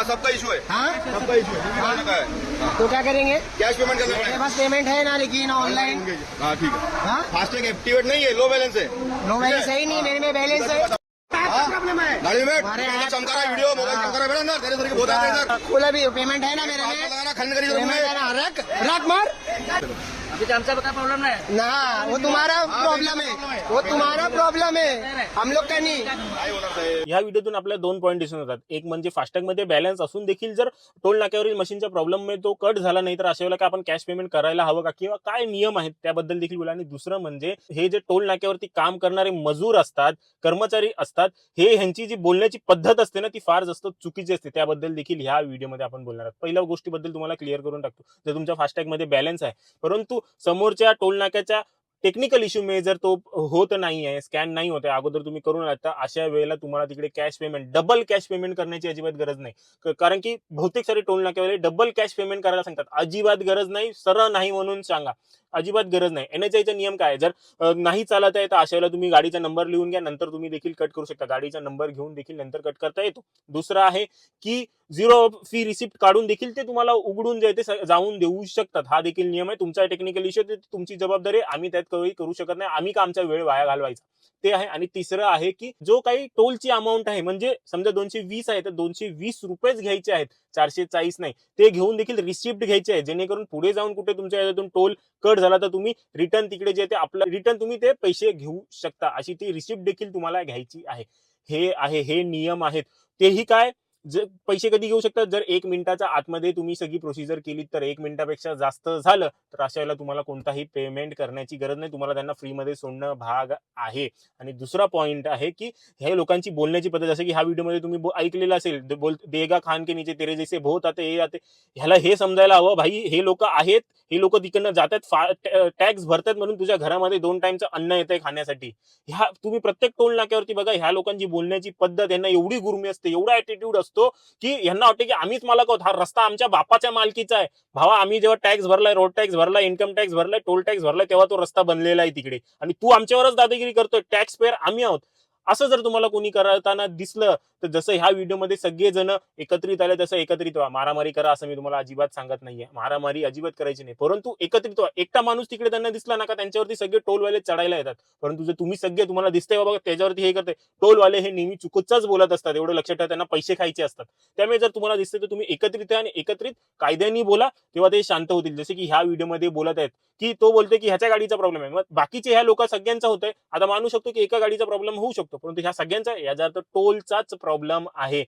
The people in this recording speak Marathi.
हाँ सबका इशू है, हाँ सबका इशू है, निकालने का है। तो क्या करेंगे? कैश पेमेंट करना मेरे पड़ेगा। पास पेमेंट है ना, लेकिन ऑनलाइन। हाँ ठीक है। हाँ फास्टैग एक्टिवेट नहीं है, लो बैलेंस है। नो बैलेंस सही नहीं, मेरे में बैलेंस है। हाँ? प्रॉब्लम है गाड़ी में हमारे यहाँ चमका रहा है वीडियो, मोबाइल चमका रहा है बेटा, अंदर तेरे सर के बहुत आते हैं सर। खोला भी पेमेंट है ना मेरे में, लगाना खंड करी पेमेंट है ना, रख रख मार अभी तो आमचा काय प्रॉब्लेम नाही ना, वो तुम्हारा प्रॉब्लम है, वो तुम्हारा प्रॉब्लम है, हम लोग का नहीं। या व्हिडिओतून आपल्याला दोन पॉईंट दिसून येतात. एक म्हणजे फास्टॅग मध्ये बॅलन्स असून देखील जर टोल नाक्यावरील मशीनच्या प्रॉब्लेममुळे तो कट झाला नाही तर अशा वेळेला काय आपण कॅश पेमेंट करायला हवं का किंवा काय नियम आहेत त्याबद्दल देखील बोला. आणि दुसरं म्हणजे हे जे टोल नाक्यावरती काम करणारे मजूर असतात, कर्मचारी असतात, हे ह्यांची जी बोलण्याची पद्धत असते ना ती फार जास्त चुकीची असते. त्याबद्दल देखील ह्या व्हिडिओमध्ये आपण बोलणार आहोत. पहिल्या गोष्टीबद्दल तुम्हाला क्लिअर करून टाकतो. जर तुमच्या फास्टॅग मध्ये बॅलन्स आहे परंतु समोरच्या टोल नाक्याच्या टेक्निकल इश्यू में जर तो होत नाही आहे, स्कॅन नाही होत आहे, अगोदर तुम्ही करून आलात, तर अशा वेळेला तुम्हाला तिकडे cash payment, double cash payment करण्याची अजिबात गरज नाही. कारण की बहुतेक सारे टोल नाक्यावाले डबल कॅश पेमेंट करायला सांगतात. अजिबात गरज नाही, सरळ नाही म्हणून सांगा, अजिबात गरज नाही. NHAI नियम काय आहे, जर नाही चालत आहे तर अशा वेळेला तुम्ही गाडीचा नंबर लिहून घ्या, नंतर तुम्ही देखील कट करू शकता. गाडीचा नंबर घेऊन देखील नंतर कट करता येतो. दुसरं आहे की झिरो फी रिसिप्ट काढून देखील ते तुम्हाला उघडून जे ते जाऊन देऊ शकतात. हा देखील नियम आहे. तुमचा टेक्निकल इश्यू तुमची जबाबदारी, आम्ही त्यात काही करू शकत नाही. आम्ही का आमचा वेळ वाया घालवायचा, ते आहे. आणि तिसरं आहे की जो काही टोलची अमाऊंट आहे, म्हणजे समजा 220 आहे तर 220 रुपयेच घ्यायचे आहेत, 440 नाही. ते घेऊन देखील रिसिप्ट घ्यायचे आहे, जेणेकरून पुढे जाऊन कुठे तुमच्या याच्यातून टोल कट झाला तर तुम्ही रिटर्न तिकडे जे ते आपलं रिटर्न तुम्ही ते पैसे घेऊ शकता. अशी ती रिसिप्ट देखील तुम्हाला घ्यायची आहे. हे नियम आहेत. तेही काय, जर पैसे कधी घेऊ शकतात, जर 1 मिनिटाच्या आतमध्ये तुम्ही सगळी प्रोसिजर केली तर 1 मिनिटापेक्षा जास्त झालं तर अशा वेळेला तुम्हाला कोणताही पेमेंट करण्याची गरज नाही. तुम्हाला त्यांना फ्रीमध्ये सोडणं भाग आहे. आणि दुसरा पॉइंट आहे की हे लोकांची बोलण्याची पद्धत, जसं की ह्या व्हिडिओमध्ये तुम्ही ऐकलेलं असेल, देगा खान के नीचे तेरे जैसे बहुत आते हे आते. ह्याला हे समजायला हवं, भाई हे लोक आहेत, हे लोक तिकडनं जातात, टॅक्स भरतात म्हणून तुझ्या घरामध्ये 2 टाइमचं अन्न येतंय खाण्यासाठी. ह्या तुम्ही प्रत्येक टोल नाक्यावरती बघा, ह्या लोकांची बोलण्याची पद्धत, यांना एवढी गुरमी असते, एवढा ऍटिट्यूड असतो की यांना वाटतं की आम्हीच मालक आहोत, हा रस्ता आमच्या बापाच्या मालकीचा आहे. भावा, आम्ही जेव्हा टॅक्स भरलाय, रोड टॅक्स भरलाय, इन्कम टॅक्स भरलाय, टोल टॅक्स भरलाय, तेव्हा तो रस्ता बनलेला आहे तिकडे, आणि तू आमच्यावरच दादागिरी करतोय. टॅक्स पेअर आम्ही आहोत. असं जर तुम्हाला कोणी करताना दिसलं तर जसं ह्या व्हिडिओमध्ये सगळेजण एकत्रित आले तसं एकत्रित व्हा. मारामारी करा असं मी तुम्हाला अजिबात सांगत नाहीये. मारामारी अजिबात करायची नाही, परंतु एकत्रित व्हा. एकटा माणूस तिकडे त्यांना दिसला ना का त्यांच्यावरती सगळे टोलवाले चढायला येतात. परंतु जर तुम्ही सगळे, तुम्हाला दिसतंय बाबा त्याच्यावरती हे करते, टोलवाले हे नेहमी चुकीचंच बोलत असतात, एवढं लक्षात ठेवा. त्यांना पैसे खायचे असतात. त्यामुळे जर तुम्हाला दिसतंय तर तुम्ही एकत्रित या आणि एकत्रित कायद्याने बोला, तेव्हा ते शांत होतील. जसे की ह्या व्हिडिओमध्ये बोलत आहेत की तो बोलतोय की ह्याच्या गाडीचा प्रॉब्लेम आहे, मग बाकीचे ह्या लोक सगळ्यांचा होतोय. आता मानू शकतो की एका गाडीचा प्रॉब्लेम होऊ शकतो, परंतु ह्या सगळ्यांचा, याचा अर्थ टोलचाच प्रॉब्लेम आहे.